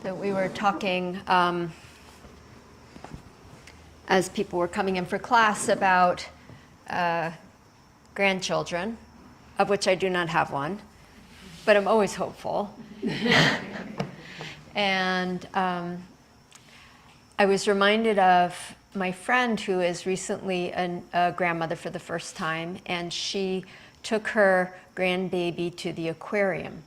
that we were talking as people were coming in for class about grandchildren, of which I do not have one, but I'm always hopeful. And I was reminded of my friend who is recently a grandmother for the first time, and she took her grandbaby to the aquarium.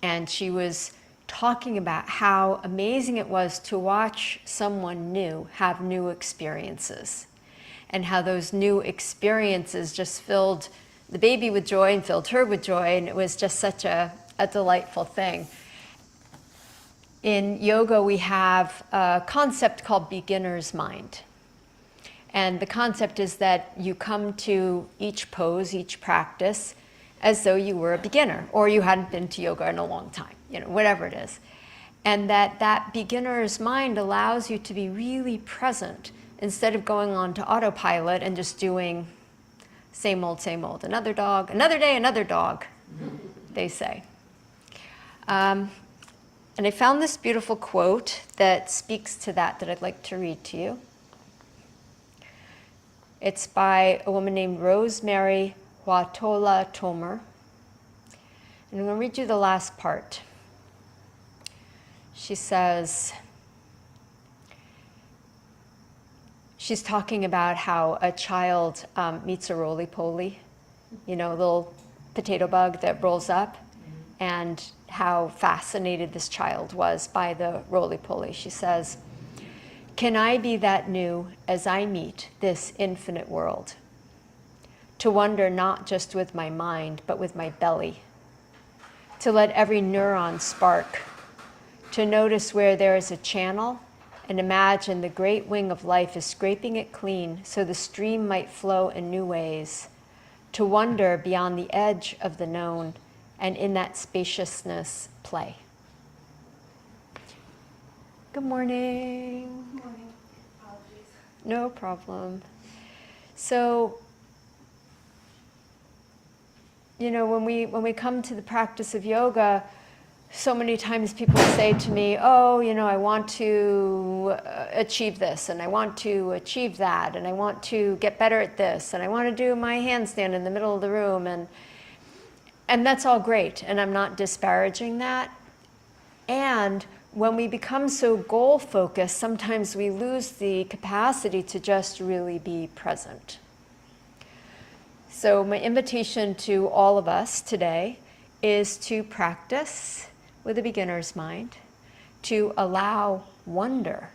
And she was talking about how amazing it was to watch someone new have new experiences, and how those new experiences just filled the baby with joy and filled her with joy, and it was just such a delightful thing. In yoga, we have a concept called beginner's mind. And the concept is that you come to each pose, each practice, as though you were a beginner, or you hadn't been to yoga in a long time, whatever it is. And that beginner's mind allows you to be really present instead of going on to autopilot and just doing same old, another dog, another day, another dog, they say. And I found this beautiful quote that speaks to that I'd like to read to you. It's by a woman named Rosemary Watola Tomer. And I'm going to read you the last part. She says, she's talking about how a child meets a roly-poly, a little potato bug that rolls up, and how fascinated this child was by the roly-poly. She says, "Can I be that new as I meet this infinite world? To wonder not just with my mind, but with my belly. To let every neuron spark. To notice where there is a channel and imagine the great wing of life is scraping it clean so the stream might flow in new ways. To wonder beyond the edge of the known and in that spaciousness play." Good morning. Good morning. Apologies. No problem. So, when we come to the practice of yoga, so many times people say to me, oh, I want to achieve this, and I want to achieve that, and I want to get better at this, and I want to do my handstand in the middle of the room, and that's all great, and I'm not disparaging that. And when we become so goal-focused, sometimes we lose the capacity to just really be present. So my invitation to all of us today is to practice with a beginner's mind, to allow wonder,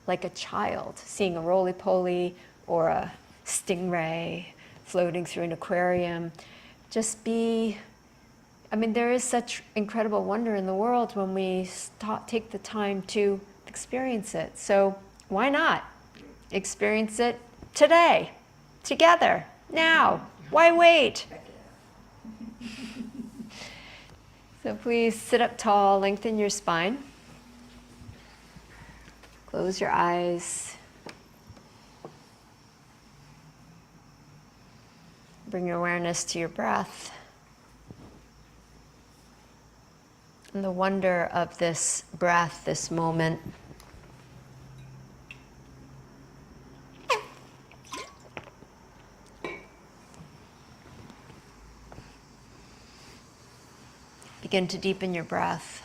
like a child seeing a roly-poly or a stingray floating through an aquarium. Just be, there is such incredible wonder in the world when we take the time to experience it. So why not experience it today, together, now? Why wait? So please sit up tall, lengthen your spine. Close your eyes. Bring your awareness to your breath. And the wonder of this breath, this moment. Begin to deepen your breath.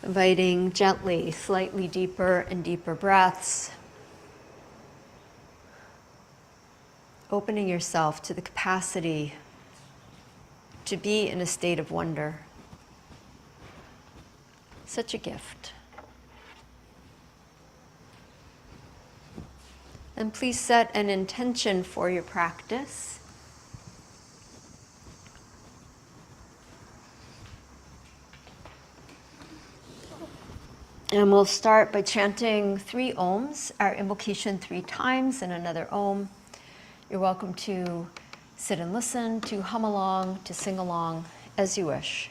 Inviting gently, slightly deeper and deeper breaths. Opening yourself to the capacity to be in a state of wonder. Such a gift. And please set an intention for your practice. And we'll start by chanting 3 ohms, our invocation 3 times, and another om. You're welcome to sit and listen, to hum along, to sing along, as you wish.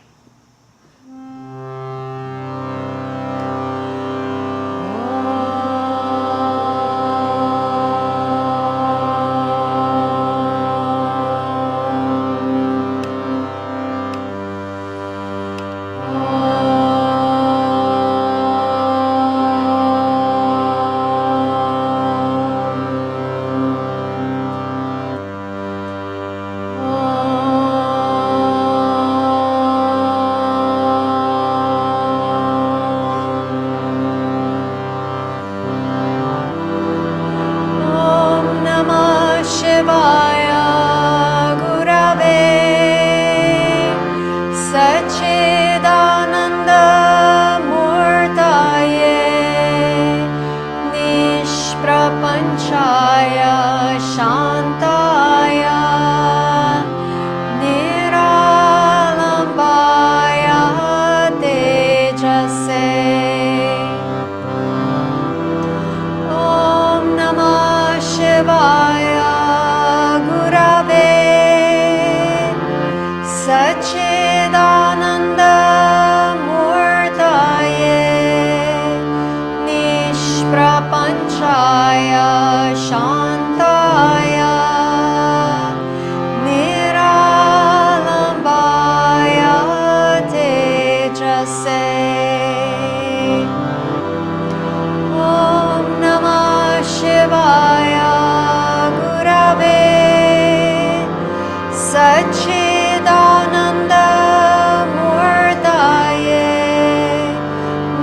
Panchaya Shantaya Niralambaya Tejase Om Namah Shivaya Gurave Sachidananda Murtaye Nishprapanchaya Shantaya Niralambaya Tejase Om Namah Shivaya Gurave Sachidananda Murtaye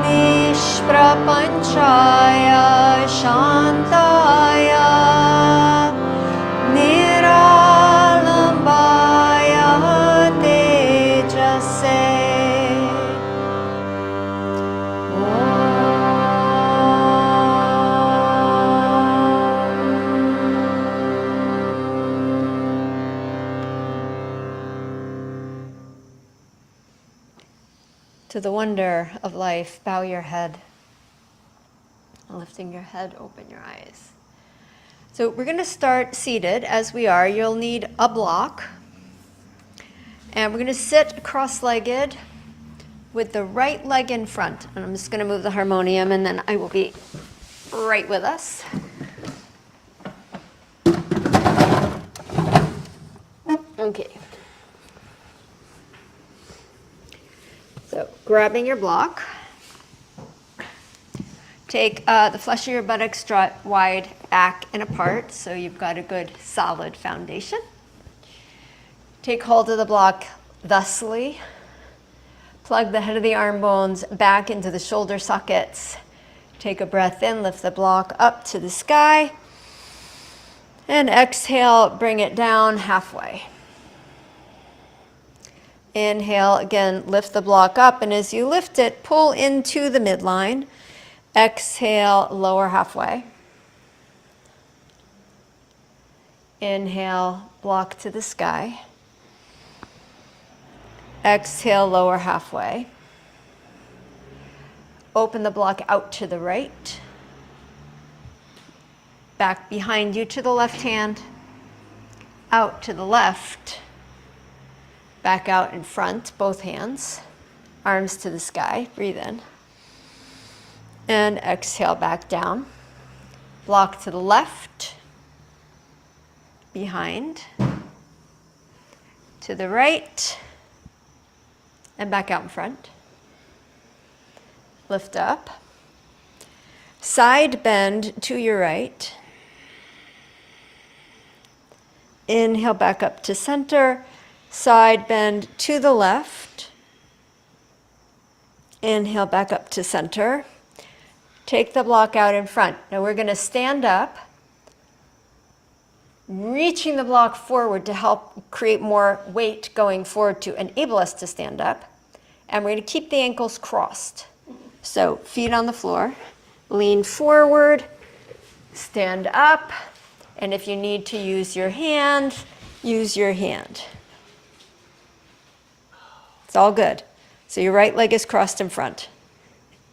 Nishprapanchaya Shantaya Niralambaya Tejase To the wonder of life, bow your head. Lifting your head, open your eyes. So we're going to start seated as we are. You'll need a block. And we're going to sit cross-legged with the right leg in front. And I'm just going to move the harmonium and then I will be right with us. Okay. So grabbing your block. Take the flesh of your buttocks, draw it wide back and apart so you've got a good solid foundation. Take hold of the block thusly. Plug the head of the arm bones back into the shoulder sockets. Take a breath in, lift the block up to the sky. And exhale, bring it down halfway. Inhale, again, lift the block up, and as you lift it, pull into the midline. Exhale, lower halfway. Inhale, block to the sky. Exhale, lower halfway. Open the block out to the right. Back behind you to the left hand. Out to the left. Back out in front, both hands. Arms to the sky, breathe in. And exhale back down. Block to the left. Behind. To the right. And back out in front. Lift up. Side bend to your right. Inhale back up to center. Side bend to the left. Inhale back up to center. Take the block out in front. Now we're going to stand up, reaching the block forward to help create more weight going forward to enable us to stand up. And we're going to keep the ankles crossed. So feet on the floor, lean forward, stand up, and if you need to use your hand, use your hand. It's all good. So your right leg is crossed in front,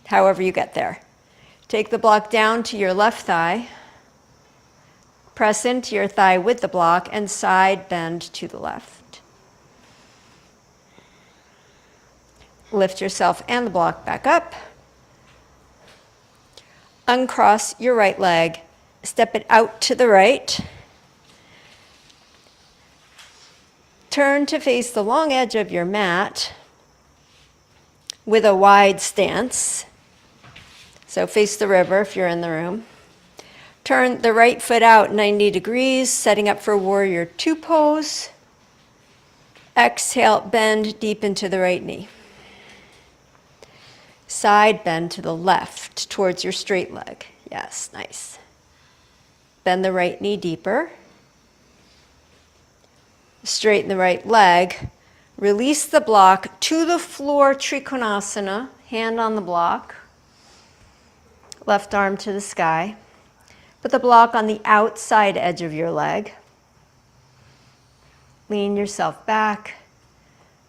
however you get there. Take the block down to your left thigh. Press into your thigh with the block and side bend to the left. Lift yourself and the block back up. Uncross your right leg. Step it out to the right. Turn to face the long edge of your mat with a wide stance. So face the river if you're in the room. Turn the right foot out 90 degrees, setting up for warrior two pose. Exhale, bend deep into the right knee. Side bend to the left towards your straight leg. Yes, nice. Bend the right knee deeper. Straighten the right leg. Release the block to the floor, Trikonasana, hand on the block. Left arm to the sky. Put the block on the outside edge of your leg. Lean yourself back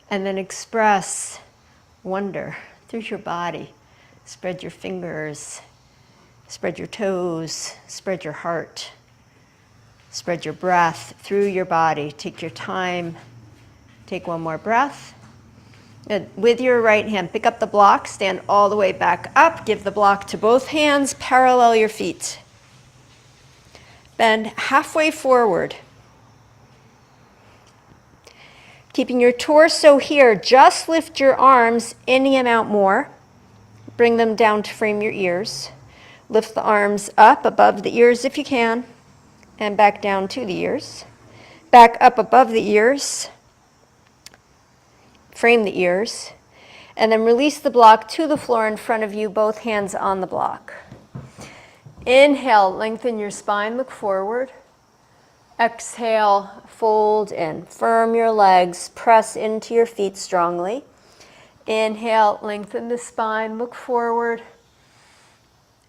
and then express wonder through your body. Spread your fingers, spread your toes, spread your heart, spread your breath through your body. Take your time. Take one more breath. And with your right hand, pick up the block, stand all the way back up, give the block to both hands, parallel your feet. Bend halfway forward. Keeping your torso here, just lift your arms any amount more. Bring them down to frame your ears. Lift the arms up above the ears if you can, and back down to the ears. Back up above the ears. Frame the ears. And then release the block to the floor in front of you, both hands on the block. Inhale, lengthen your spine, look forward. Exhale, fold in. Firm your legs, press into your feet strongly. Inhale, lengthen the spine, look forward.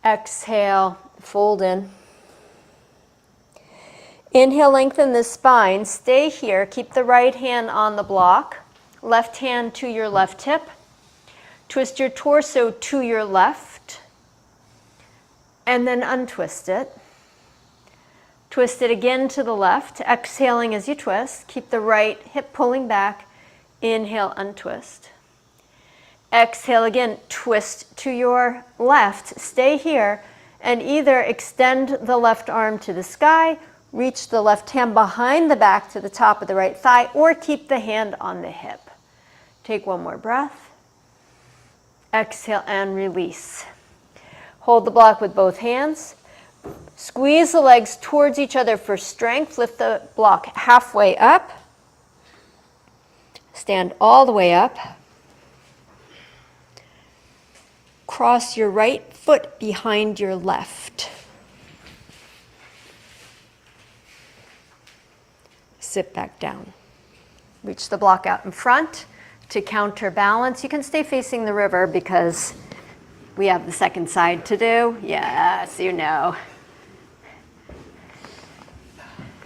Exhale, fold in. Inhale, lengthen the spine. Stay here. Keep the right hand on the block. Left hand to your left hip. Twist your torso to your left. And then untwist it. Twist it again to the left, exhaling as you twist. Keep the right hip pulling back. Inhale, untwist. Exhale again, twist to your left. Stay here and either extend the left arm to the sky, reach the left hand behind the back to the top of the right thigh, or keep the hand on the hip. Take one more breath. Exhale and release. Hold the block with both hands. Squeeze the legs towards each other for strength. Lift the block halfway up. Stand all the way up. Cross your right foot behind your left. Sit back down. Reach the block out in front to counterbalance. You can stay facing the river because we have the second side to do. Yes, you know.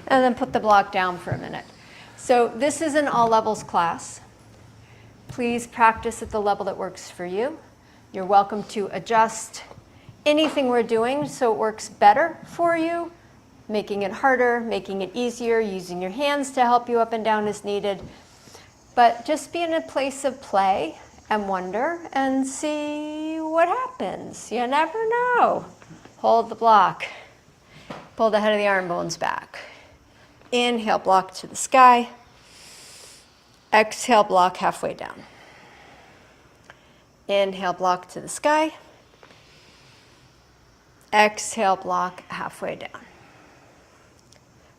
And then put the block down for a minute. So this is an all levels class. Please practice at the level that works for you. You're welcome to adjust anything we're doing so it works better for you, making it harder, making it easier, using your hands to help you up and down as needed. But just be in a place of play and wonder and see what happens. You never know. Hold the block. Pull the head of the arm bones back. Inhale, block to the sky. Exhale, block halfway down. Inhale, block to the sky. Exhale, block halfway down.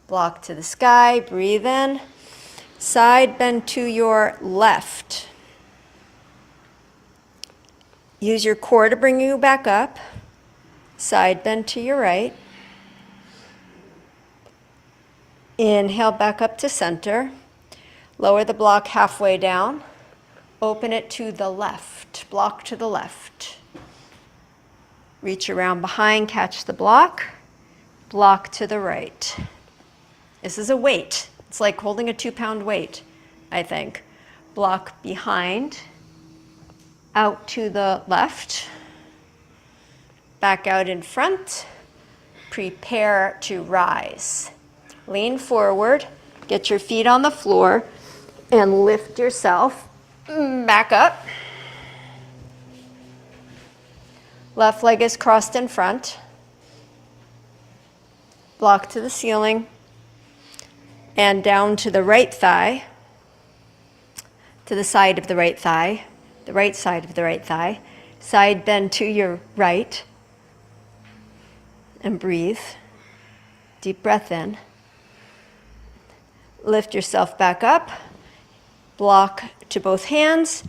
Block to the sky, breathe in. Side bend to your left. Use your core to bring you back up. Side bend to your right. Inhale, back up to center. Lower the block halfway down. Open it to the left. Block to the left. Reach around behind, catch the block. Block to the right. This is a weight. It's like holding a 2-pound weight, I think. Block behind, out to the left, back out in front. Prepare to rise. Lean forward, get your feet on the floor, and lift yourself back up. Left leg is crossed in front. Block to the ceiling. And down to the right thigh, to the side of the right thigh, the right side of the right thigh. Side bend to your right. And breathe. Deep breath in. Lift yourself back up. Block to both hands.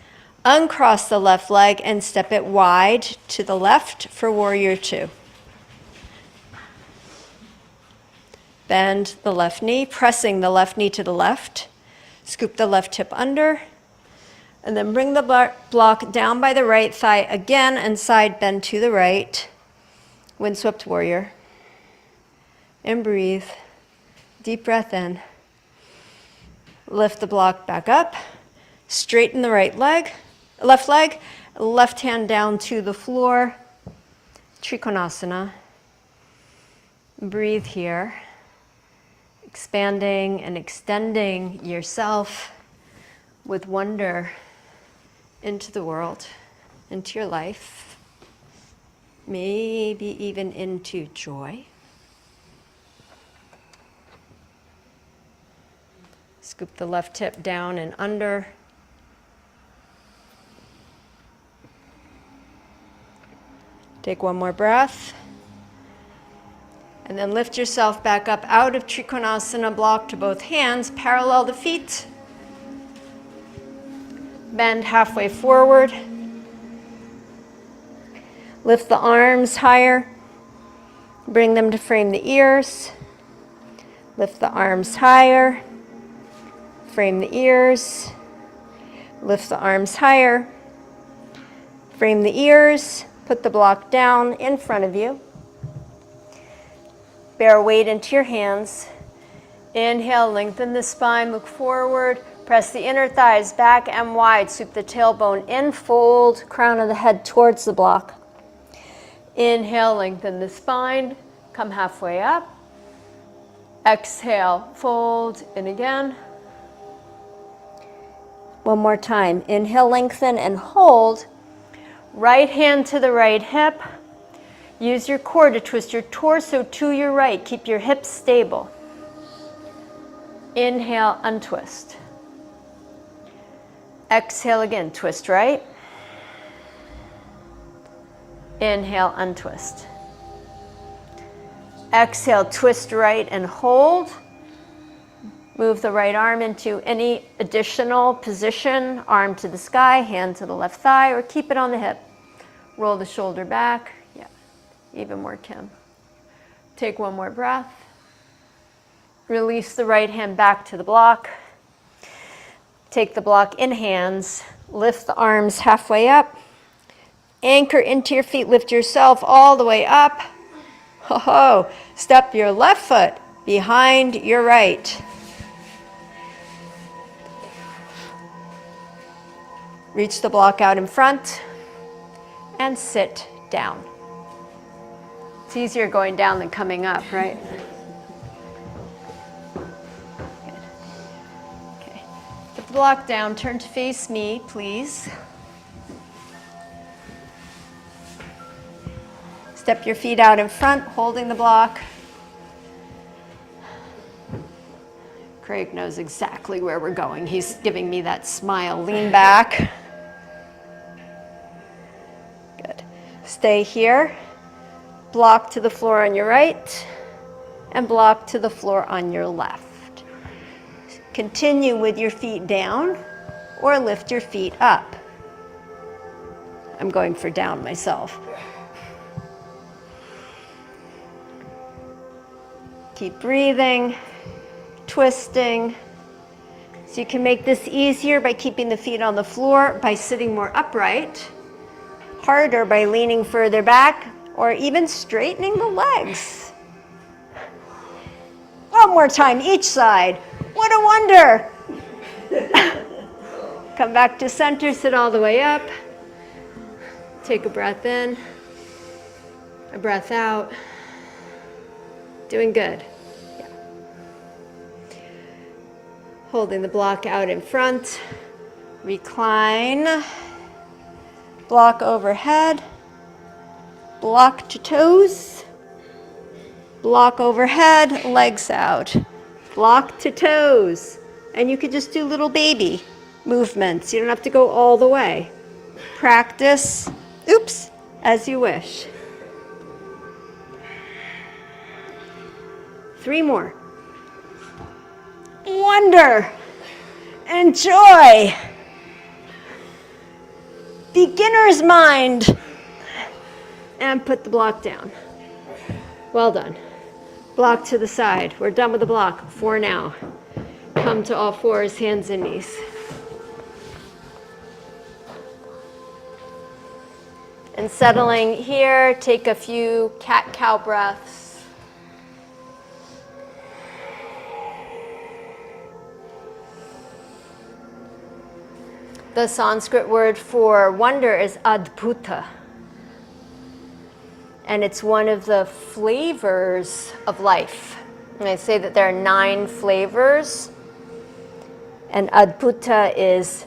Uncross the left leg and step it wide to the left for warrior two. Bend the left knee, pressing the left knee to the left. Scoop the left hip under. And then bring the block down by the right thigh again and side bend to the right. Windswept warrior. And breathe. Deep breath in. Lift the block back up. Straighten the left leg. Left hand down to the floor. Trikonasana. Breathe here. Expanding and extending yourself with wonder into the world, into your life, maybe even into joy. Scoop the left hip down and under. Take one more breath. And then lift yourself back up out of Trikonasana, block to both hands, parallel the feet. Bend halfway forward. Lift the arms higher. Bring them to frame the ears. Lift the arms higher. Frame the ears. Lift the arms higher. Frame the ears. Put the block down in front of you. Bear weight into your hands. Inhale, lengthen the spine, look forward. Press the inner thighs back and wide. Sweep the tailbone in, fold, crown of the head towards the block. Inhale, lengthen the spine, come halfway up. Exhale, fold in again. One more time. Inhale, lengthen and hold. Right hand to the right hip. Use your core to twist your torso to your right. Keep your hips stable. Inhale, untwist. Exhale again, twist right. Inhale, untwist. Exhale, twist right and hold. Move the right arm into any additional position, arm to the sky, hand to the left thigh, or keep it on the hip. Roll the shoulder back. Yeah, even more, Kim. Take one more breath. Release the right hand back to the block. Take the block in hands. Lift the arms halfway up. Anchor into your feet. Lift yourself all the way up. Ho-ho. Step your left foot behind your right. Reach the block out in front and sit down. It's easier going down than coming up, right? Good. Okay. Put the block down. Turn to face me, please. Step your feet out in front, holding the block. Craig knows exactly where we're going. He's giving me that smile. Lean back. Good. Stay here. Block to the floor on your right and block to the floor on your left. Continue with your feet down or lift your feet up. I'm going for down myself. Keep breathing, twisting. So you can make this easier by keeping the feet on the floor, by sitting more upright, harder by leaning further back, or even straightening the legs. One more time, each side. What a wonder. Come back to center, sit all the way up. Take a breath in, a breath out. Doing good. Yeah. Holding the block out in front. Recline. Block overhead. Block to toes. Block overhead, legs out. Block to toes. And you could just do little baby movements. You don't have to go all the way. Practice, as you wish. 3 more. Wonder. Enjoy. Beginner's mind. And put the block down. Well done. Block to the side. We're done with the block. 4 now. Come to all fours, hands and knees. And settling here, take a few cat-cow breaths. The Sanskrit word for wonder is adbhuta. And it's one of the flavors of life. And I say that there are 9 flavors. And adbhuta is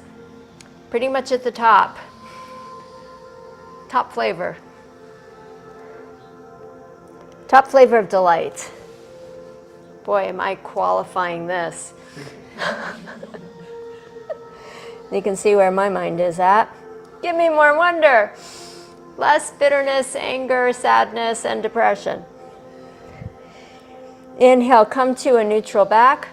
pretty much at the top. Top flavor. Top flavor of delight. Boy, am I qualifying this. You can see where my mind is at. Give me more wonder. Less bitterness, anger, sadness, and depression. Inhale, come to a neutral back.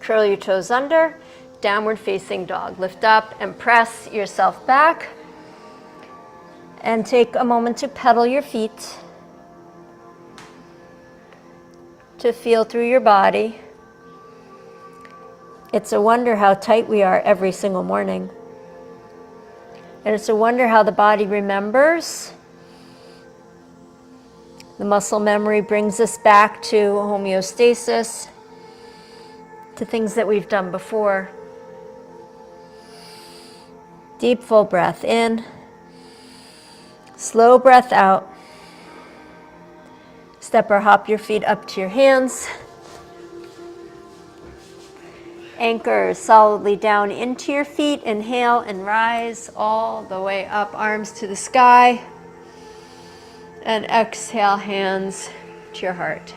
Curl your toes under. Downward facing dog. Lift up and press yourself back. And take a moment to pedal your feet. To feel through your body. It's a wonder how tight we are every single morning. And it's a wonder how the body remembers. The muscle memory brings us back to homeostasis, to things that we've done before. Deep, full breath in. Slow breath out. Step or hop your feet up to your hands. Anchor solidly down into your feet. Inhale and rise all the way up, arms to the sky. And exhale, hands to your heart.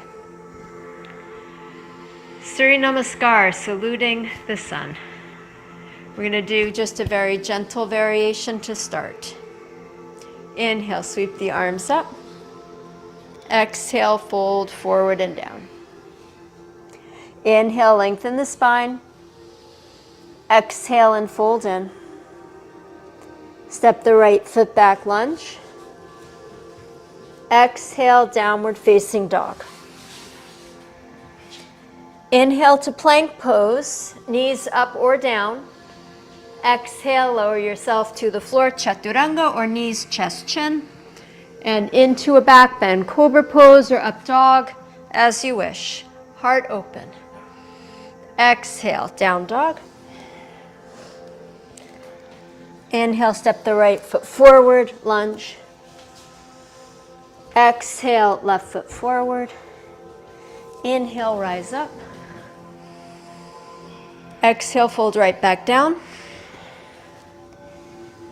Surya Namaskar, saluting the sun. We're going to do just a very gentle variation to start. Inhale, sweep the arms up. Exhale, fold forward and down. Inhale, lengthen the spine. Exhale and fold in. Step the right foot back, lunge. Exhale, downward facing dog. Inhale to plank pose, knees up or down. Exhale, lower yourself to the floor, chaturanga or knees, chest, chin. And into a back bend, cobra pose or up dog, as you wish. Heart open. Exhale, down dog. Inhale, step the right foot forward, lunge. Exhale, left foot forward. Inhale, rise up. Exhale, fold right back down.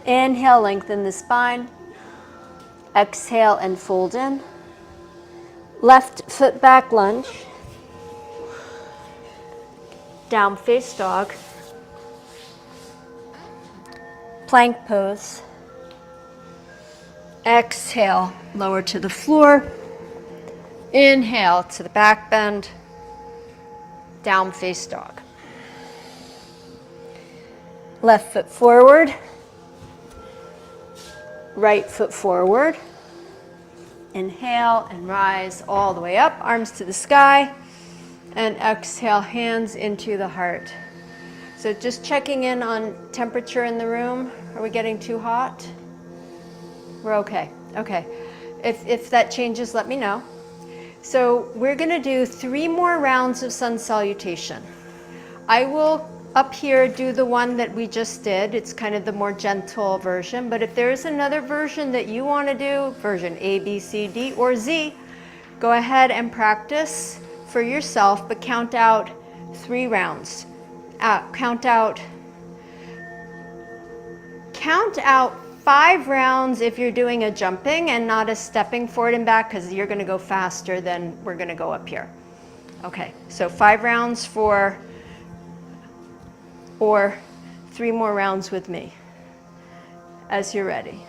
Inhale, lengthen the spine. Exhale and fold in. Left foot back, lunge. Down face dog. Plank pose. Exhale, lower to the floor. Inhale to the back bend. Down face dog. Left foot forward. Right foot forward. Inhale and rise all the way up, arms to the sky. And exhale, hands into the heart. So just checking in on temperature in the room. Are we getting too hot? We're okay. Okay. If that changes, let me know. So we're going to do 3 more rounds of sun salutation. I will up here do the one that we just did. It's kind of the more gentle version. But if there's another version that you want to do, version A, B, C, D, or Z, go ahead and practice for yourself, but count out 3 rounds. Count out 5 rounds if you're doing a jumping and not a stepping forward and back, because you're going to go faster than we're going to go up here. Okay, so 5 rounds or 3 more rounds with me as you're ready.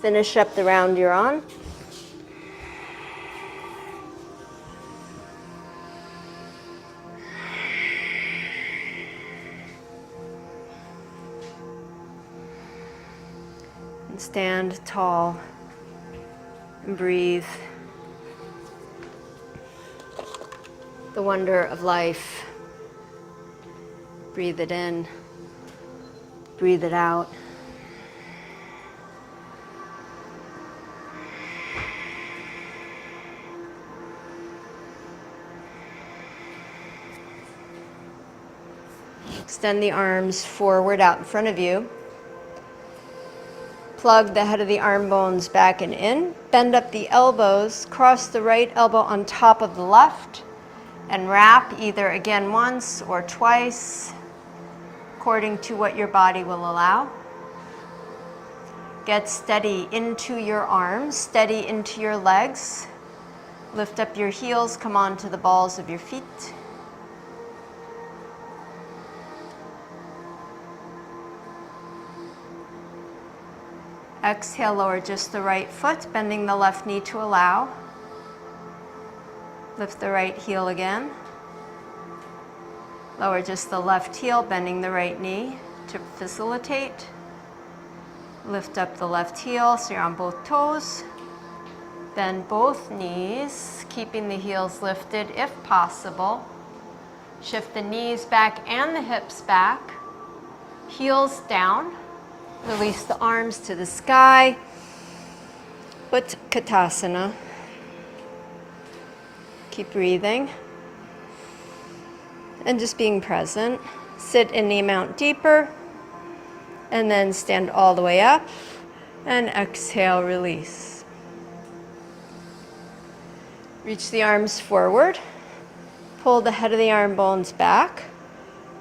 Finish up the round you're on. And stand tall and breathe the wonder of life. Breathe it in, breathe it out. Extend the arms forward out in front of you. Plug the head of the arm bones back and in. Bend up the elbows. Cross the right elbow on top of the left. And wrap either again once or twice, according to what your body will allow. Get steady into your arms, steady into your legs. Lift up your heels, come onto the balls of your feet. Exhale, lower just the right foot, bending the left knee to allow. Lift the right heel again. Lower just the left heel, bending the right knee to facilitate. Lift up the left heel so you're on both toes. Bend both knees, keeping the heels lifted if possible. Shift the knees back and the hips back. Heels down. Release the arms to the sky. Utkatasana. Keep breathing. And just being present. Sit any amount deeper. And then stand all the way up. And exhale, release. Reach the arms forward. Pull the head of the arm bones back.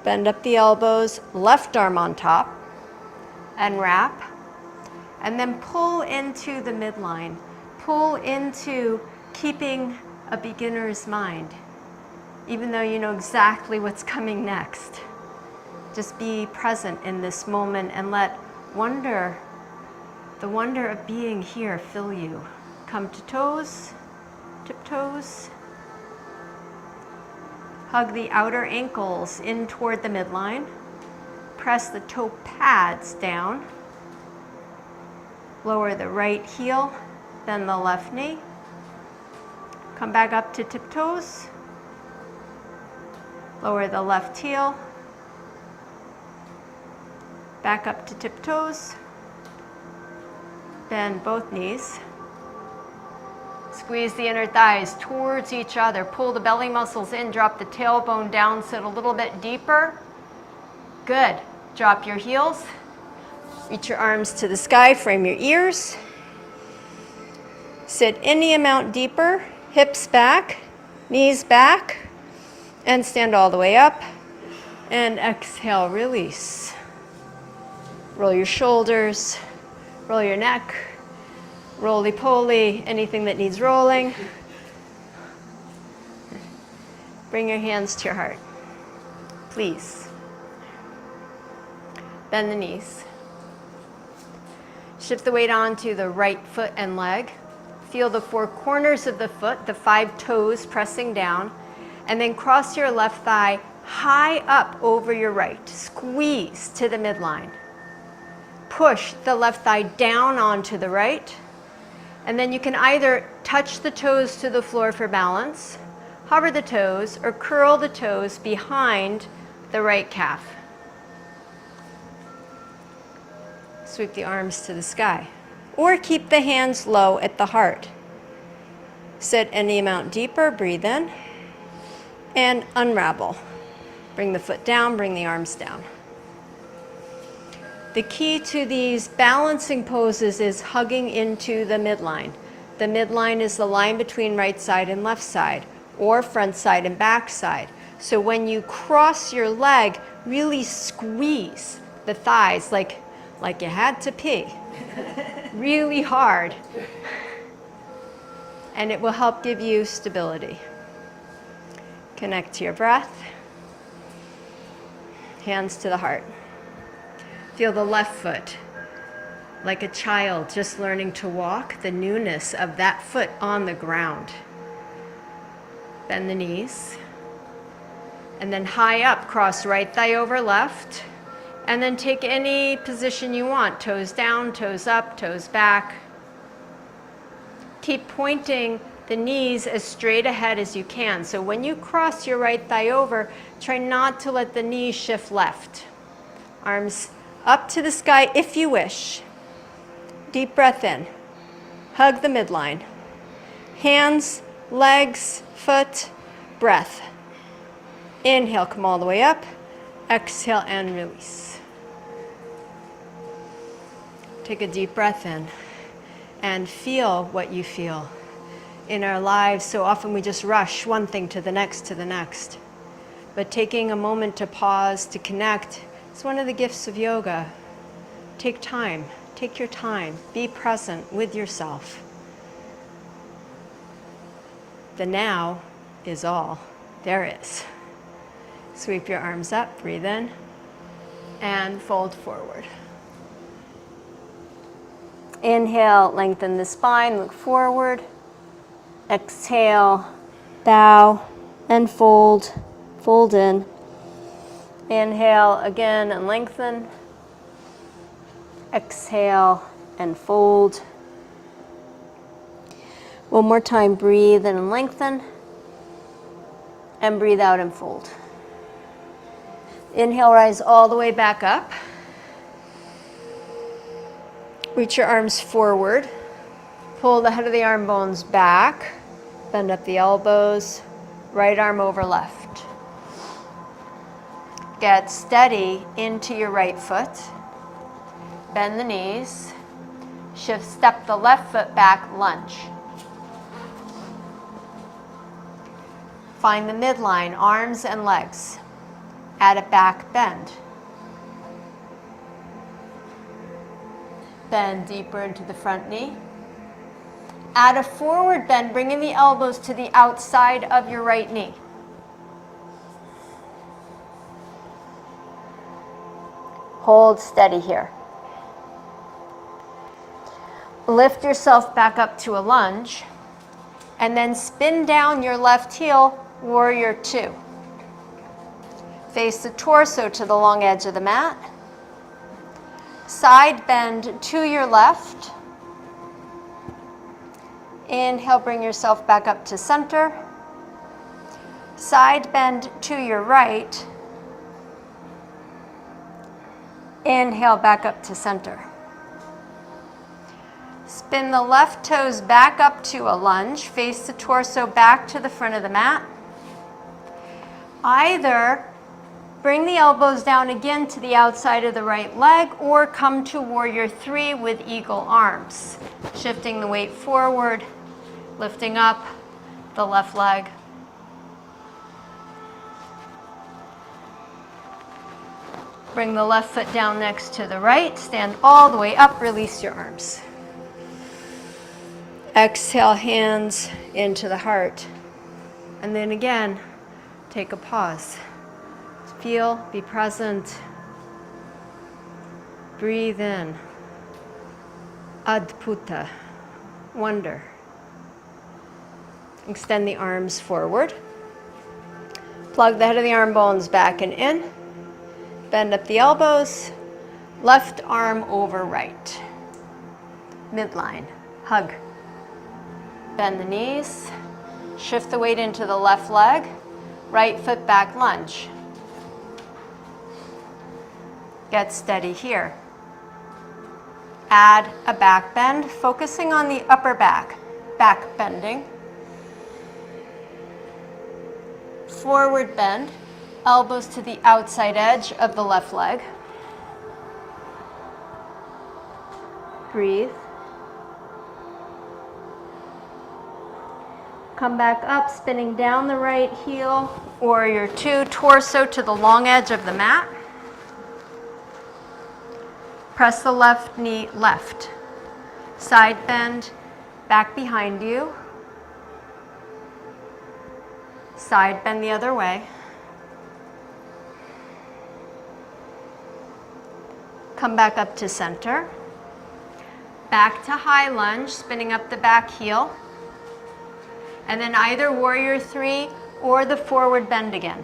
Bend up the elbows. Left arm on top. And wrap, and then pull into the midline. Pull into keeping a beginner's mind, even though you know exactly what's coming next. Just be present in this moment and let wonder, the wonder of being here, fill you. Come to toes, tiptoes. Hug the outer ankles in toward the midline. Press the toe pads down. Lower the right heel, then the left knee. Come back up to tiptoes. Lower the left heel. Back up to tiptoes. Bend both knees. Squeeze the inner thighs towards each other. Pull the belly muscles in, drop the tailbone down, sit a little bit deeper. Good. Drop your heels. Reach your arms to the sky, frame your ears. Sit any amount deeper, hips back, knees back, and stand all the way up. And exhale, release. Roll your shoulders, roll your neck, roly-poly, anything that needs rolling. Bring your hands to your heart, please. Bend the knees. Shift the weight onto the right foot and leg. Feel the four corners of the foot, the 5 toes pressing down, and then cross your left thigh high up over your right. Squeeze to the midline. Push the left thigh down onto the right, and then you can either touch the toes to the floor for balance, hover the toes, or curl the toes behind the right calf. Sweep the arms to the sky. Or keep the hands low at the heart. Sit any amount deeper, breathe in, and unravel. Bring the foot down, bring the arms down. The key to these balancing poses is hugging into the midline. The midline is the line between right side and left side, or front side and back side. So when you cross your leg, really squeeze the thighs like you had to pee, really hard. And it will help give you stability. Connect to your breath. Hands to the heart. Feel the left foot like a child just learning to walk, the newness of that foot on the ground. Bend the knees. And then high up, cross right thigh over left. And then take any position you want. Toes down, toes up, toes back. Keep pointing the knees as straight ahead as you can. So when you cross your right thigh over, try not to let the knees shift left. Arms up to the sky if you wish. Deep breath in. Hug the midline. Hands, legs, foot, breath. Inhale, come all the way up. Exhale and release. Take a deep breath in and feel what you feel. In our lives, so often we just rush one thing to the next to the next. But taking a moment to pause, to connect, is one of the gifts of yoga. Take time. Take your time. Be present with yourself. The now is all there is. Sweep your arms up, breathe in, and fold forward. Inhale, lengthen the spine, look forward. Exhale, bow and fold, fold in. Inhale again and lengthen. Exhale and fold. One more time, breathe in and lengthen. And breathe out and fold. Inhale, rise all the way back up. Reach your arms forward. Pull the head of the arm bones back. Bend up the elbows. Right arm over left. Get steady into your right foot. Bend the knees. Shift, step the left foot back, lunge. Find the midline, arms and legs. Add a back bend. Bend deeper into the front knee. Add a forward bend, bringing the elbows to the outside of your right knee. Hold steady here. Lift yourself back up to a lunge, and then spin down your left heel, warrior two. Face the torso to the long edge of the mat. Side bend to your left. Inhale, bring yourself back up to center. Side bend to your right. Inhale, back up to center. Spin the left toes back up to a lunge. Face the torso back to the front of the mat. Either bring the elbows down again to the outside of the right leg or come to warrior three with eagle arms. Shifting the weight forward, lifting up the left leg. Bring the left foot down next to the right. Stand all the way up, release your arms. Exhale, hands into the heart. And then again, take a pause. Feel, be present. Breathe in. Adbhuta, wonder. Extend the arms forward. Plug the head of the arm bones back and in. Bend up the elbows. Left arm over right. Midline, hug. Bend the knees. Shift the weight into the left leg. Right foot back, lunge. Get steady here. Add a back bend, focusing on the upper back bending. Forward bend, elbows to the outside edge of the left leg. Breathe. Come back up, spinning down the right heel, warrior two, torso to the long edge of the mat. Press the left knee left. Side bend, back behind you. Side bend the other way. Come back up to center. back to high lunge, spinning up the back heel. And then either warrior three or the forward bend again.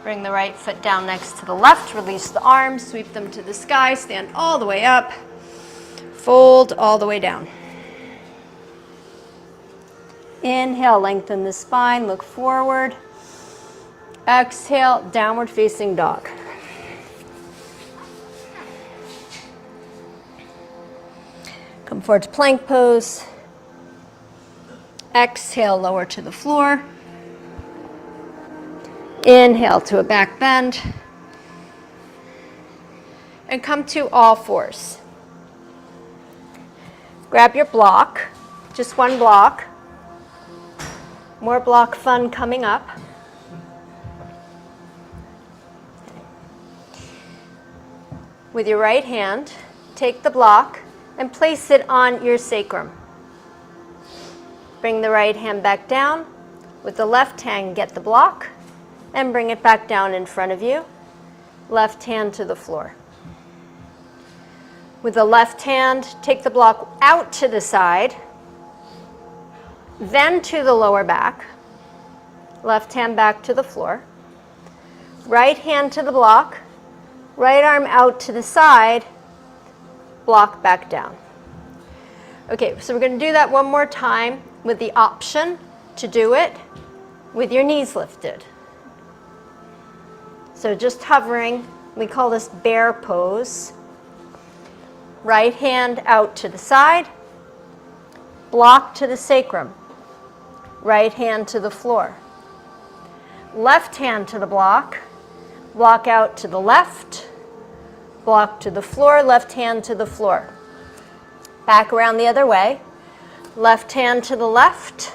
Bring the right foot down next to the left, release the arms, sweep them to the sky, stand all the way up, fold all the way down. Inhale, lengthen the spine, look forward. Exhale, downward facing dog. Come forward to plank pose. Exhale, lower to the floor. Inhale to a back bend. And come to all fours. Grab your block, just one block. More block fun coming up. With your right hand, take the block and place it on your sacrum. Bring the right hand back down. With the left hand, get the block and bring it back down in front of you. Left hand to the floor. With the left hand, take the block out to the side, then to the lower back. Left hand back to the floor. Right hand to the block, right arm out to the side, block back down. Okay, so we're going to do that one more time with the option to do it with your knees lifted. So just hovering, we call this bear pose. Right hand out to the side, block to the sacrum. Right hand to the floor. Left hand to the block, block out to the left, block to the floor, left hand to the floor. Back around the other way. Left hand to the left,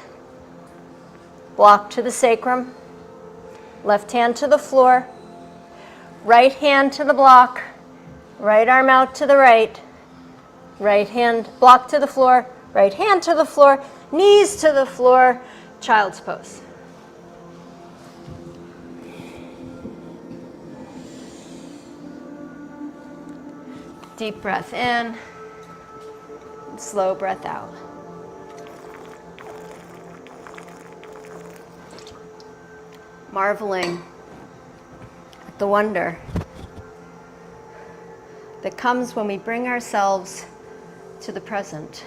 block to the sacrum, left hand to the floor, right hand to the block, right arm out to the right, right hand block to the floor, right hand to the floor, knees to the floor, child's pose. Deep breath in, slow breath out. Marveling at the wonder that comes when we bring ourselves to the present,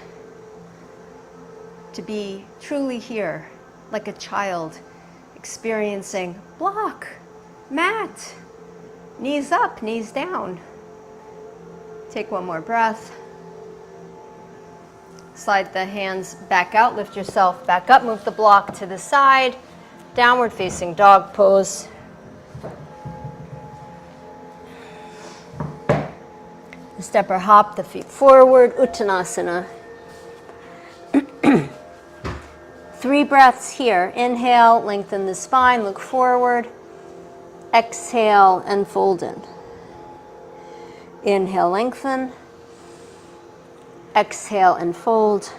to be truly here, like a child experiencing block, mat, knees up, knees down. Take one more breath. Slide the hands back out, lift yourself back up, move the block to the side, downward facing dog pose. Step or hop the feet forward, Uttanasana. 3 breaths here. Inhale, lengthen the spine, look forward. Exhale and fold in. Inhale, lengthen. Exhale and fold.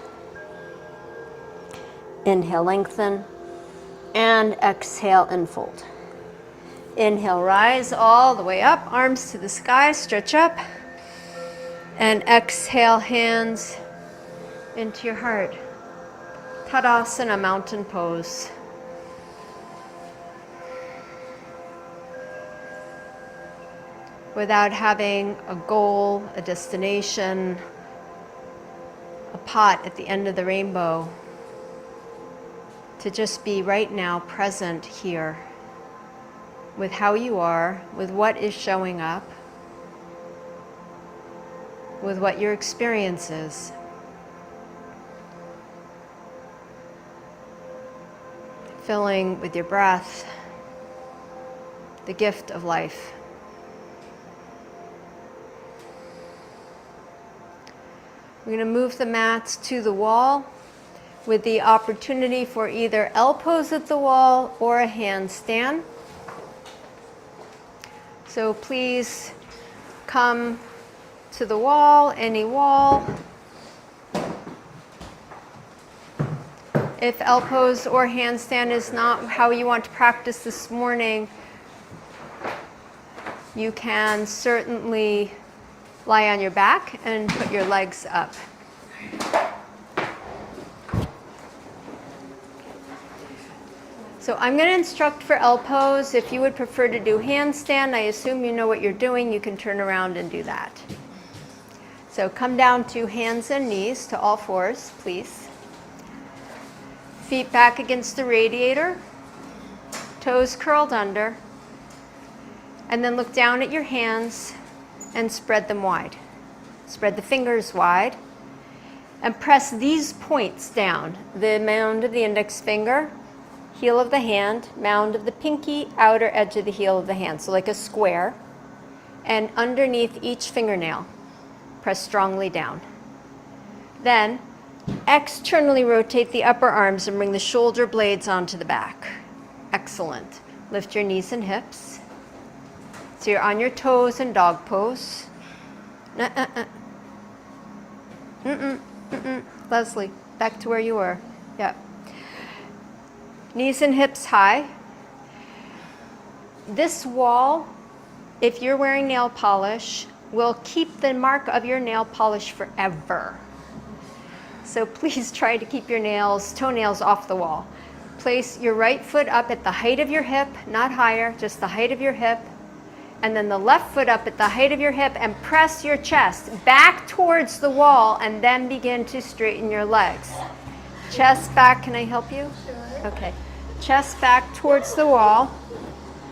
Inhale, lengthen. And exhale and fold. Inhale, rise all the way up, arms to the sky, stretch up. And exhale, hands into your heart. Tadasana, mountain pose. Without having a goal, a destination, a pot at the end of the rainbow, to just be right now present here with how you are, with what is showing up, with what your experience is. Filling with your breath the gift of life. We're going to move the mats to the wall with the opportunity for either L pose at the wall or a handstand. So please come to the wall, any wall. If L pose or handstand is not how you want to practice this morning, you can certainly lie on your back and put your legs up. So I'm going to instruct for L pose. If you would prefer to do handstand, I assume you know what you're doing. You can turn around and do that. So come down to hands and knees, to all fours, please. Feet back against the radiator, toes curled under, and then look down at your hands and spread them wide. Spread the fingers wide and press these points down. The mound of the index finger, heel of the hand, mound of the pinky, outer edge of the heel of the hand, so like a square. And underneath each fingernail, press strongly down. Then externally rotate the upper arms and bring the shoulder blades onto the back. Excellent. Lift your knees and hips. So you're on your toes in dog pose. Leslie, back to where you were. Yeah. Knees and hips high. This wall, if you're wearing nail polish, will keep the mark of your nail polish forever. So please try to keep your toenails off the wall. Place your right foot up at the height of your hip, not higher, just the height of your hip. And then the left foot up at the height of your hip and press your chest back towards the wall and then begin to straighten your legs. Chest back, can I help you? Sure. Okay. Chest back towards the wall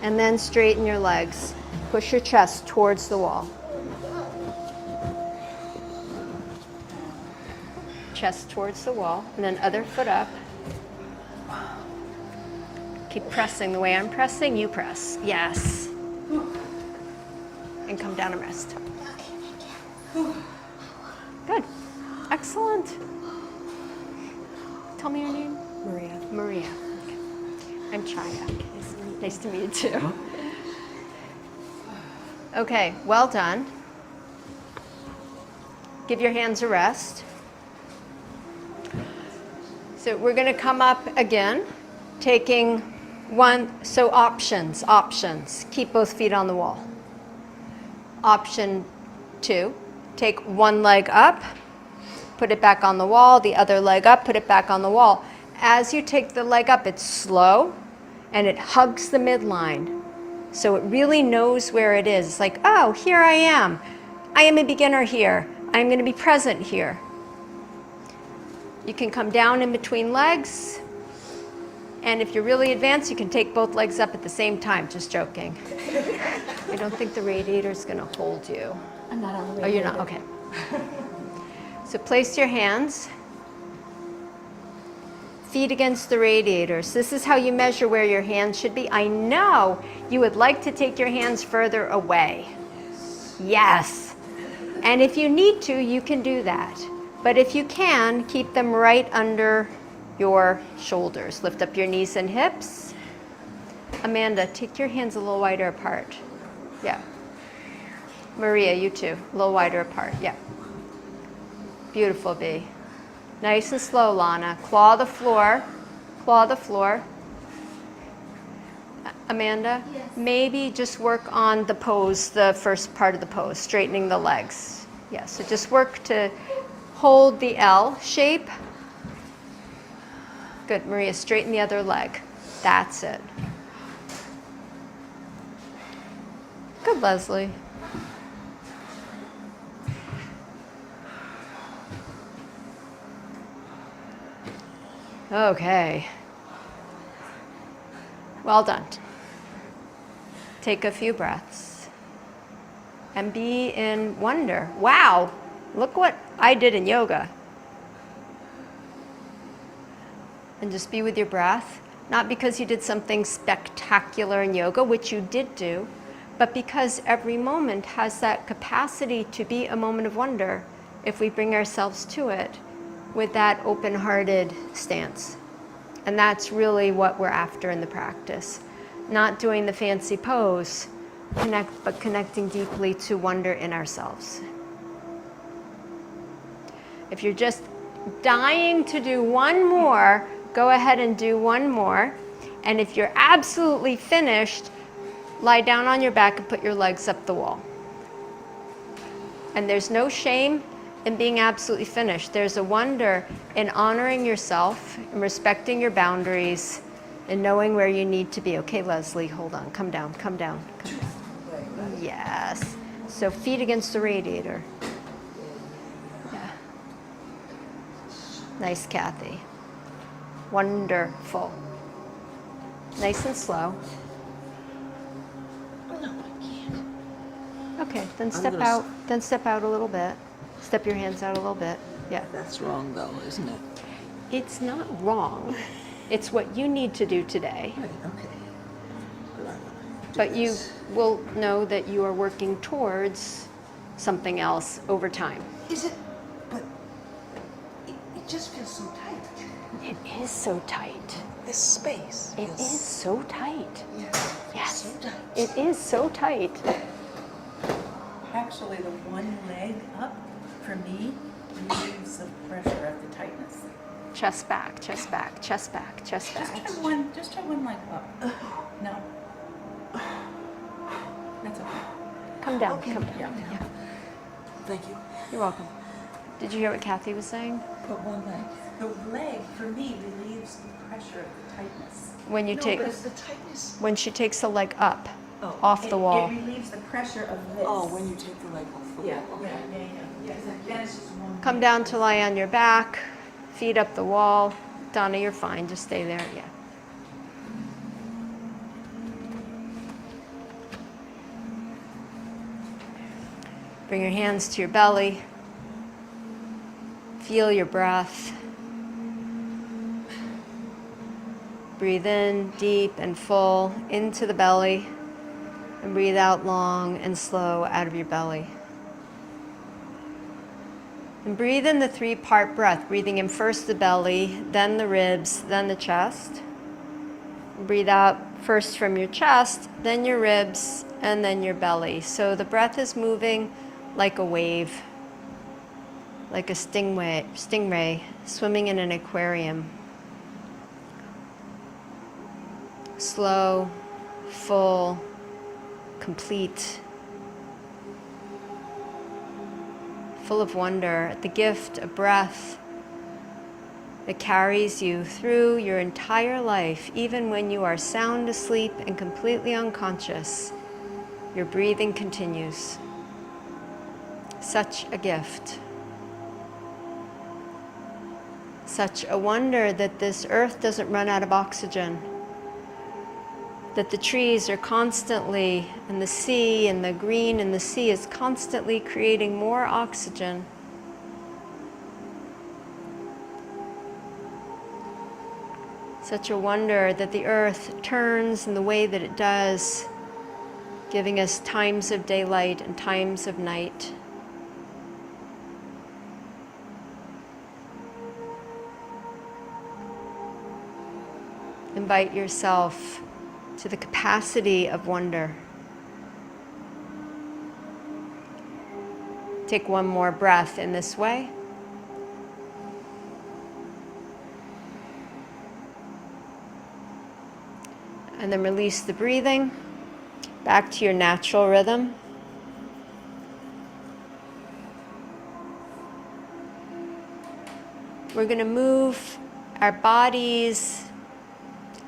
and then straighten your legs. Push your chest towards the wall. Chest towards the wall and then other foot up. Keep pressing the way I'm pressing, you press. Yes. And come down and rest. Good. Excellent. Tell me your name. Maria. Maria. Okay. I'm Chaya. Nice to meet you too. Okay, well done. Give your hands a rest. So we're going to come up again, taking options. Keep both feet on the wall. Option 2, take one leg up, put it back on the wall, the other leg up, put it back on the wall. As you take the leg up, it's slow and it hugs the midline. So it really knows where it is. It's like, oh, here I am. I am a beginner here. I'm going to be present here. You can come down in between legs. And if you're really advanced, you can take both legs up at the same time. Just joking. I don't think the radiator's going to hold you. I'm not on the radiator. Oh, you're not? Okay. So place your hands, feet against the radiators. This is how you measure where your hands should be. I know you would like to take your hands further away. Yes. And if you need to, you can do that. But if you can, keep them right under your shoulders. Lift up your knees and hips. Amanda, take your hands a little wider apart. Yeah. Maria, you too. A little wider apart. Yeah. Beautiful, B. Nice and slow, Lana. Claw the floor. Claw the floor. Amanda, yes. Maybe just work on the pose, the first part of the pose, straightening the legs. Yeah, so just work to hold the L shape. Good, Maria, straighten the other leg. That's it. Good, Leslie. Okay. Well done. Take a few breaths and be in wonder. Wow, look what I did in yoga. And just be with your breath, not because you did something spectacular in yoga, which you did do, but because every moment has that capacity to be a moment of wonder if we bring ourselves to it with that open-hearted stance. And that's really what we're after in the practice. Not doing the fancy pose, but connecting deeply to wonder in ourselves. If you're just dying to do one more, Go ahead and do one more. And if you're absolutely finished, lie down on your back and put your legs up the wall. And there's no shame in being absolutely finished. There's a wonder in honoring yourself and respecting your boundaries and knowing where you need to be. Okay, Leslie, hold on. Come down, come down, come down. Yes. So feet against the radiator. Yeah. Nice, Kathy. Wonderful. Nice and slow. No, I can't. Okay, then step out. Then step out a little bit. Step your hands out a little bit. Yeah. That's wrong, though, isn't it? It's not wrong. It's what you need to do today. Right, okay. But you will know that you are working towards something else over time. Is it? But it just feels so tight. It is so tight. This space. It is so tight. Yes. Yes. So tight. It is so tight. Actually, the one leg up, for me, relieves the pressure of the tightness. Chest back, chest back, chest back, chest back. Just try one leg up. No. That's okay. Come down, Okay. come down. Yeah. Yeah. Thank you. You're welcome. Did you hear what Kathy was saying? Put one leg. The leg, for me, relieves the pressure of the tightness. When you No, take, but it's the tightness. when she takes the leg up, Oh. off the wall. It relieves the pressure of this. Oh, when you take the leg off the Yeah, wall. yeah, yeah, yeah. Yeah, then it's just one. Come down to lie on your back, feet up the wall. Donna, you're fine. Just stay there. Yeah. Bring your hands to your belly. Feel your breath. Breathe in deep and full into the belly, and breathe out long and slow out of your belly. And breathe in the 3-part breath, breathing in first the belly, then the ribs, then the chest. And breathe out first from your chest, then your ribs, and then your belly. So the breath is moving like a wave, like a stingray swimming in an aquarium. Slow, full, complete. Full of wonder, the gift of breath that carries you through your entire life, even when you are sound asleep and completely unconscious. Your breathing continues. Such a gift. Such a wonder that this earth doesn't run out of oxygen. That the trees are constantly, and the sea and the green in the sea is constantly creating more oxygen. Such a wonder that the earth turns in the way that it does, giving us times of daylight and times of night. Invite yourself to the capacity of wonder. Take one more breath in this way. And then release the breathing back to your natural rhythm. We're going to move our bodies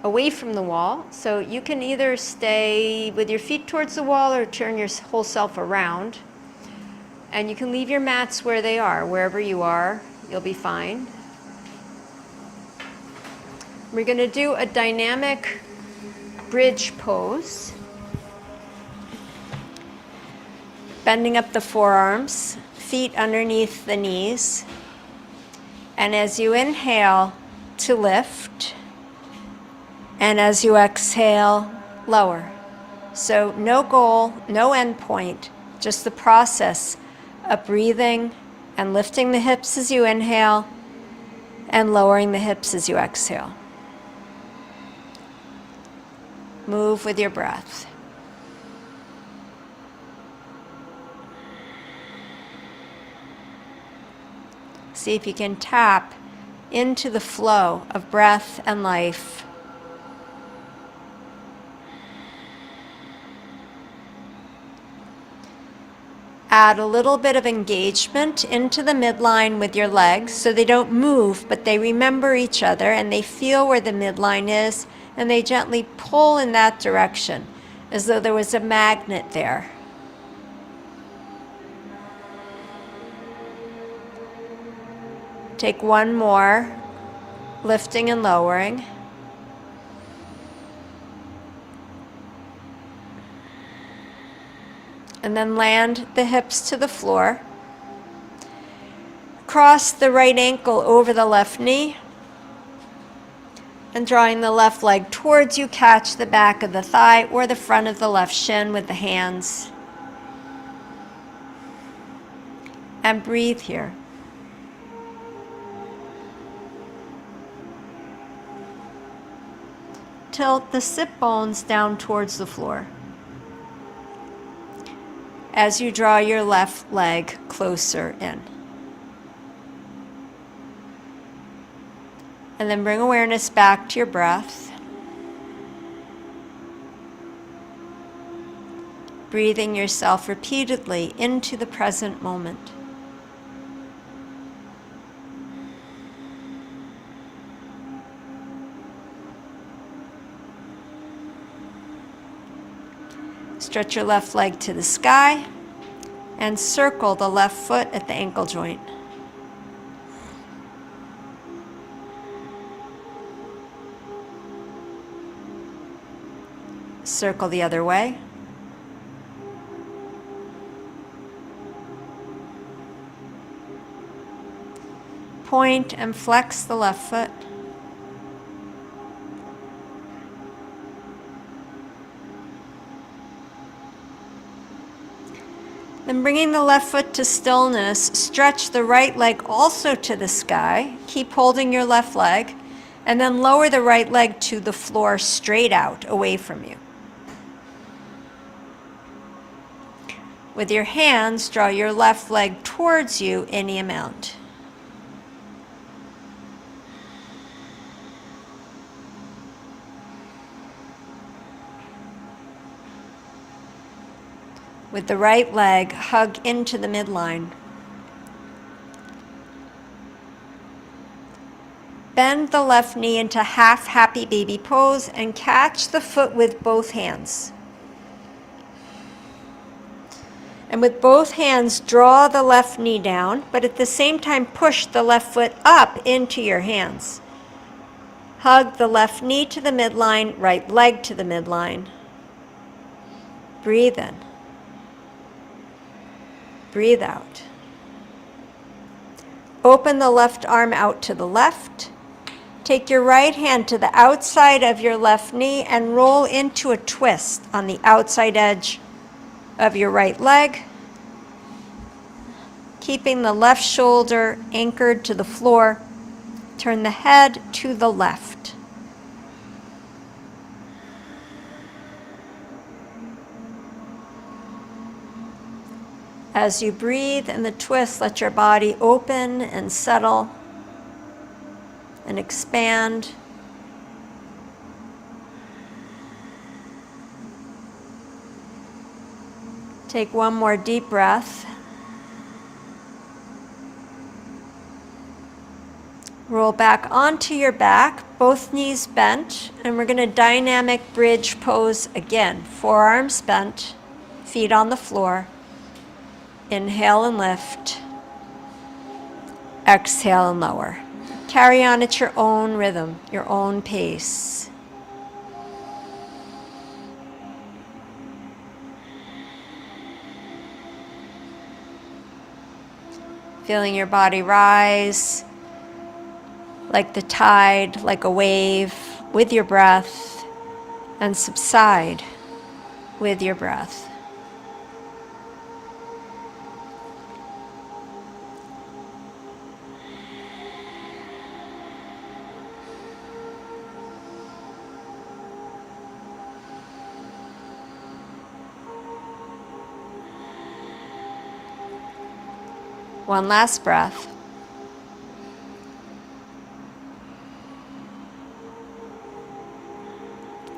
away from the wall. So you can either stay with your feet towards the wall or turn your whole self around. And you can leave your mats where they are. Wherever you are, you'll be fine. We're going to do a dynamic bridge pose. Bending up the forearms, feet underneath the knees. And as you inhale, to lift. And as you exhale, lower. So no goal, no end point, just the process of breathing and lifting the hips as you inhale and lowering the hips as you exhale. Move with your breath. See if you can tap into the flow of breath and life. Add a little bit of engagement into the midline with your legs so they don't move, but they remember each other and they feel where the midline is, and they gently pull in that direction as though there was a magnet there. Take one more, lifting and lowering. And then land the hips to the floor. Cross the right ankle over the left knee. And drawing the left leg towards you, catch the back of the thigh or the front of the left shin with the hands. And breathe here. Tilt the sit bones down towards the floor as you draw your left leg closer in. And then bring awareness back to your breath. Breathing yourself repeatedly into the present moment. Stretch your left leg to the sky and circle the left foot at the ankle joint. Circle the other way. Point and flex the left foot. Then bringing the left foot to stillness, stretch the right leg also to the sky. Keep holding your left leg, and then lower the right leg to the floor straight out, away from you. With your hands, draw your left leg towards you any amount. With the right leg, hug into the midline. Bend the left knee into half happy baby pose and catch the foot with both hands. And with both hands, draw the left knee down, but at the same time, push the left foot up into your hands. Hug the left knee to the midline, right leg to the midline. Breathe in. Breathe out. Open the left arm out to the left. Take your right hand to the outside of your left knee and roll into a twist on the outside edge of your right leg, keeping the left shoulder anchored to the floor. Turn the head to the left. As you breathe in the twist, let your body open and settle and expand. Take one more deep breath. Roll back onto your back, both knees bent, and we're going to dynamic bridge pose again. Forearms bent, feet on the floor. Inhale and lift. Exhale and lower. Carry on at your own rhythm, your own pace. Feeling your body rise like the tide, like a wave, with your breath, and subside with your breath. One last breath.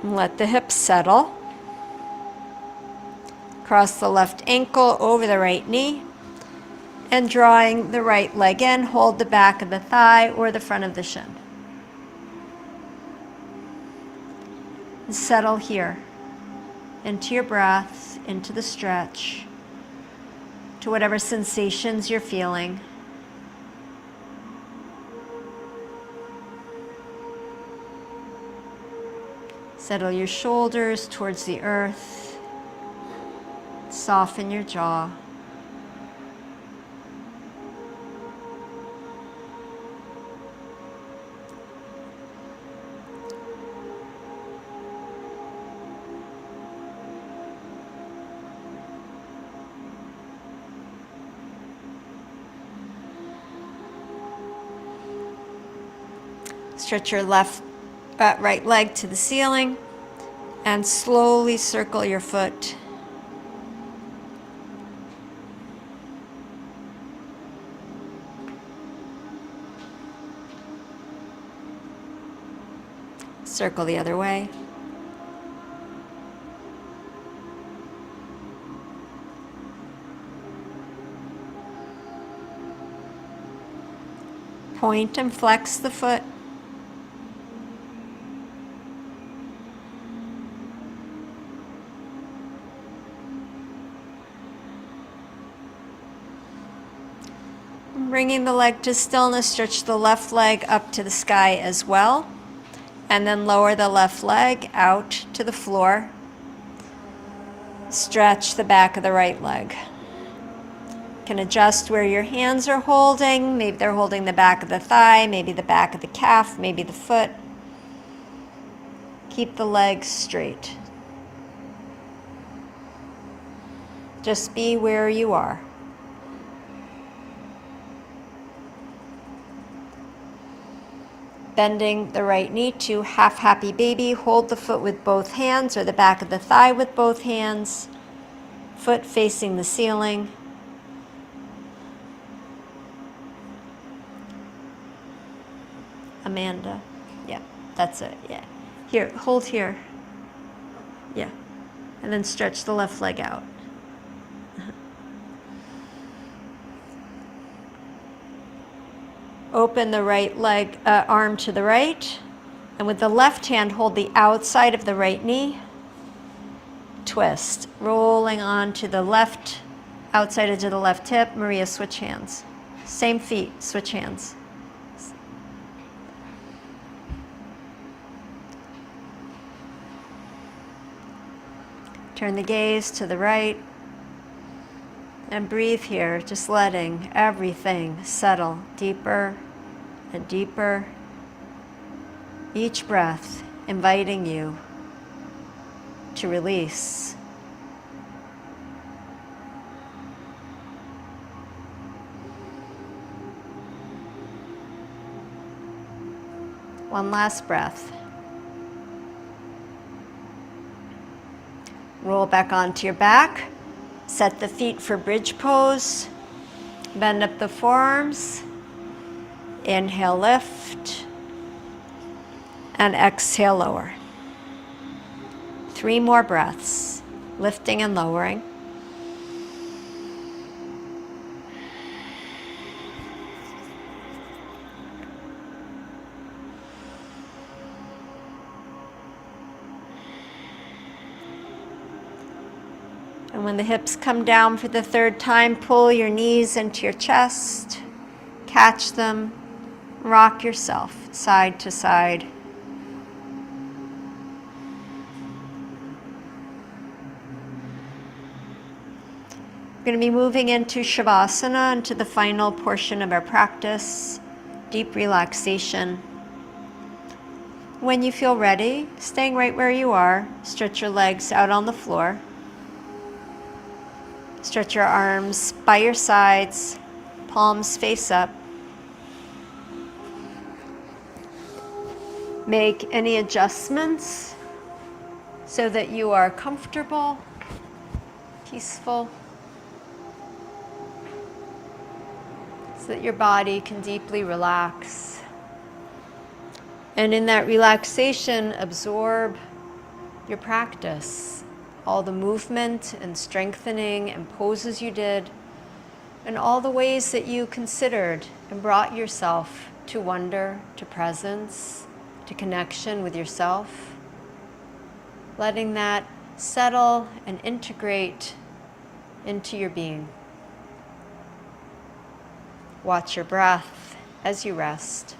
And let the hips settle. Cross the left ankle over the right knee. And drawing the right leg in, hold the back of the thigh or the front of the shin. And settle here into your breath, into the stretch, to whatever sensations you're feeling. Settle your shoulders towards the earth. Soften your jaw. Stretch your right leg to the ceiling and slowly circle your foot. Circle the other way. Point and flex the foot. Bringing the leg to stillness, stretch the left leg up to the sky as well. And then lower the left leg out to the floor. Stretch the back of the right leg. You can adjust where your hands are holding. Maybe they're holding the back of the thigh, maybe the back of the calf, maybe the foot. Keep the legs straight. Just be where you are. Bending the right knee to half happy baby. Hold the foot with both hands or the back of the thigh with both hands. Foot facing the ceiling. Amanda. Yeah, that's it. Yeah. Here, hold here. Yeah. And then stretch the left leg out. Open the right leg, arm to the right, and with the left hand, hold the outside of the right knee. Twist, rolling onto the left, outside edge of the left hip. Maria, switch hands. Same feet, switch hands. Turn the gaze to the right. And breathe here, just letting everything settle deeper and deeper. Each breath inviting you to release. One last breath. Roll back onto your back. Set the feet for bridge pose. Bend up the forearms. Inhale, lift. And exhale, lower. 3 more breaths, lifting and lowering. And when the hips come down for the 3rd time, pull your knees into your chest, catch them, rock yourself side to side. We're going to be moving into Shavasana, into the final portion of our practice, deep relaxation. When you feel ready, staying right where you are, stretch your legs out on the floor. Stretch your arms by your sides, palms face up. Make any adjustments so that you are comfortable, peaceful, so that your body can deeply relax. And in that relaxation, absorb your practice, all the movement and strengthening and poses you did, and all the ways that you considered and brought yourself to wonder, to presence, to connection with yourself. Letting that settle and integrate into your being. Watch your breath as you rest.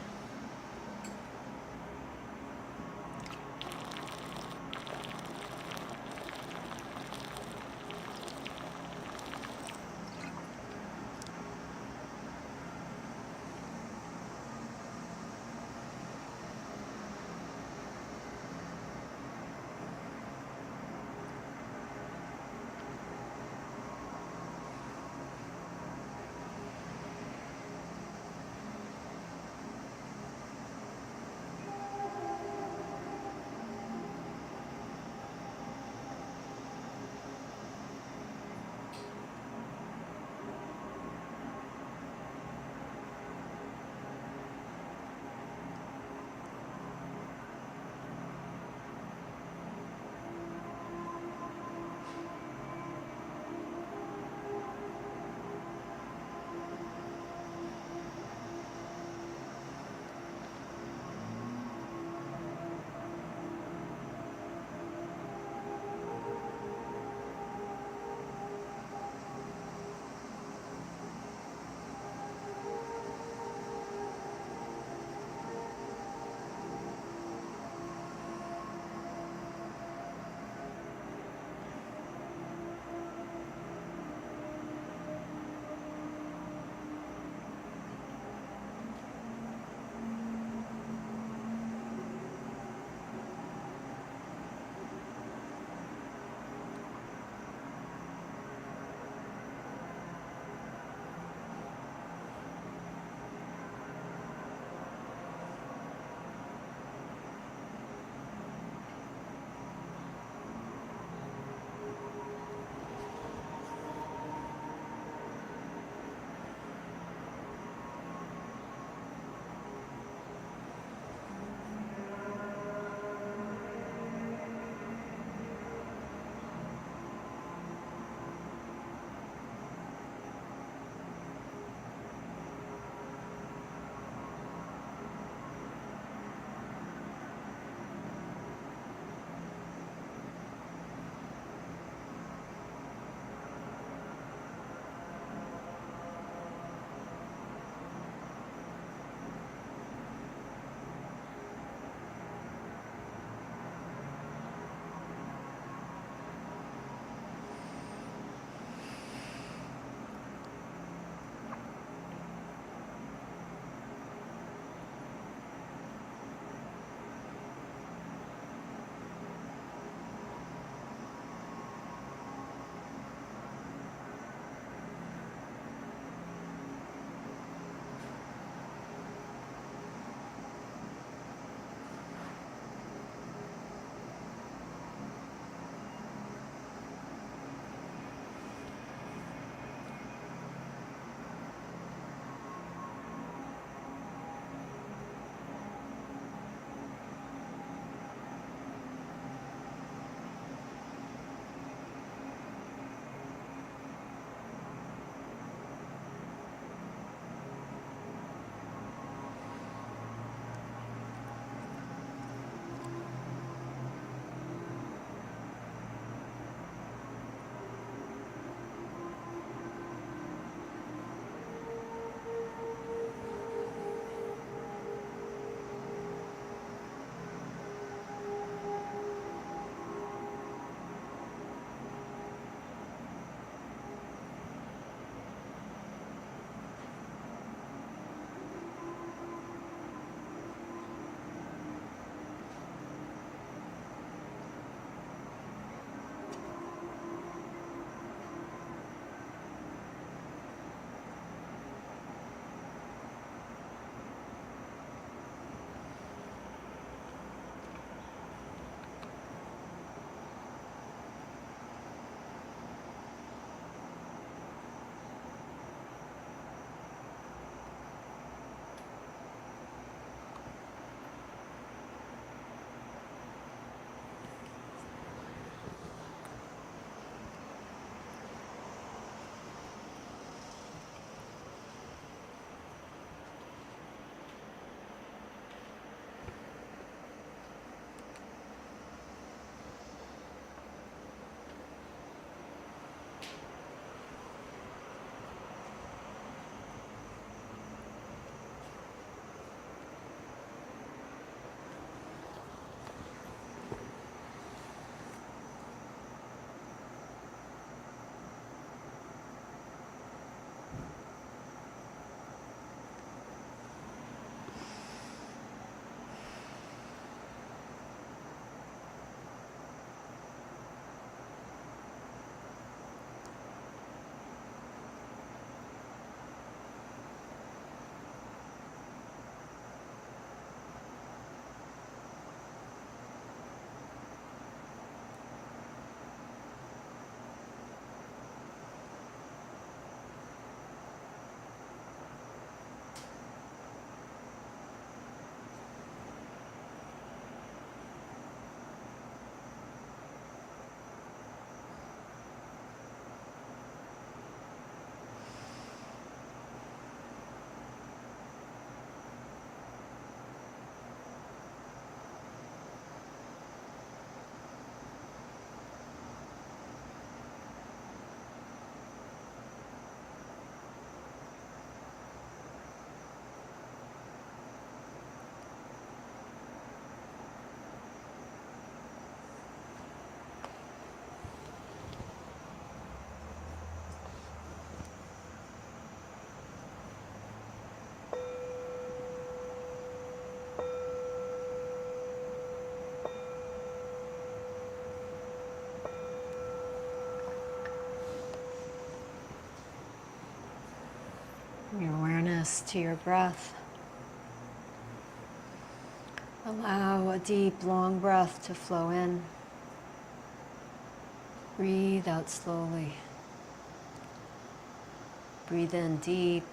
Bring your awareness to your breath. Allow a deep, long breath to flow in. Breathe out slowly. Breathe in deep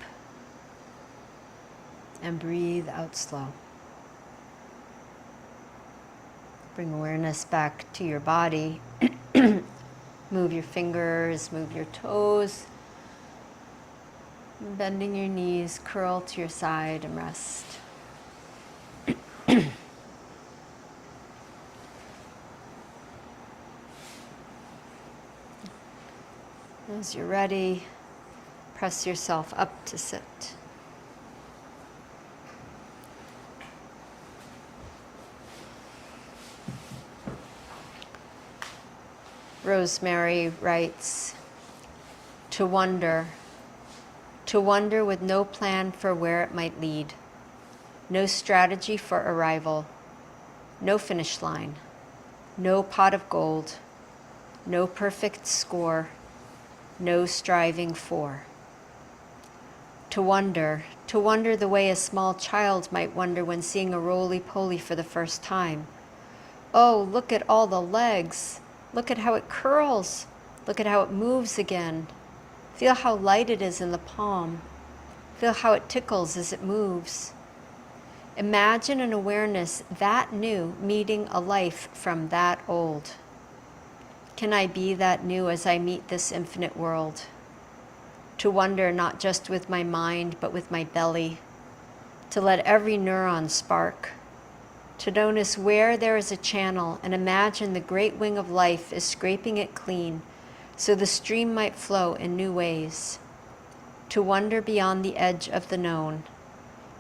and breathe out slow. Bring awareness back to your body. Move your fingers, move your toes. Bending your knees, curl to your side and rest. As you're ready, press yourself up to sit. Rosemary writes, to wonder with no plan for where it might lead, no strategy for arrival, no finish line, no pot of gold, no perfect score, no striving for. To wonder the way a small child might wonder when seeing a roly-poly for the first time. Oh, look at all the legs. Look at how it curls. Look at how it moves again. Feel how light it is in the palm. Feel how it tickles as it moves. Imagine an awareness that new meeting a life from that old. Can I be that new as I meet this infinite world? To wonder not just with my mind, but with my belly. To let every neuron spark. To notice where there is a channel and imagine the great wing of life is scraping it clean so the stream might flow in new ways. To wonder beyond the edge of the known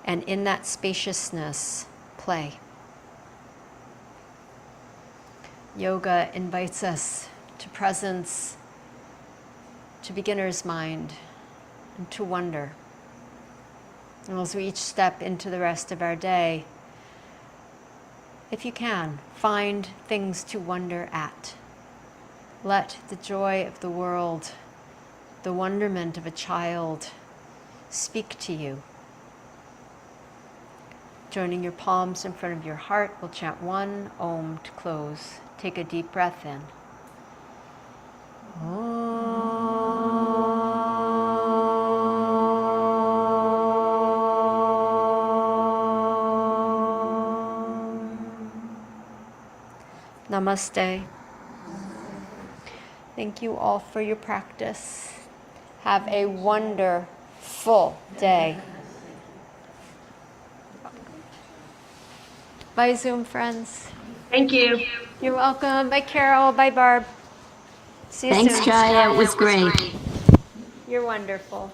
and in that spaciousness, play. Yoga invites us to presence, to beginner's mind, and to wonder. And as we each step into the rest of our day, if you can, find things to wonder at. Let the joy of the world, the wonderment of a child, speak to you. Joining your palms in front of your heart, we'll chant one Om to close. Take a deep breath in. Namaste. Thank you all for your practice. Have a wonderful day. Bye, Zoom friends. Thank you. You're welcome. Bye, Carol. Bye, Barb. See you Thanks, soon. Chaya. It was great. You're wonderful.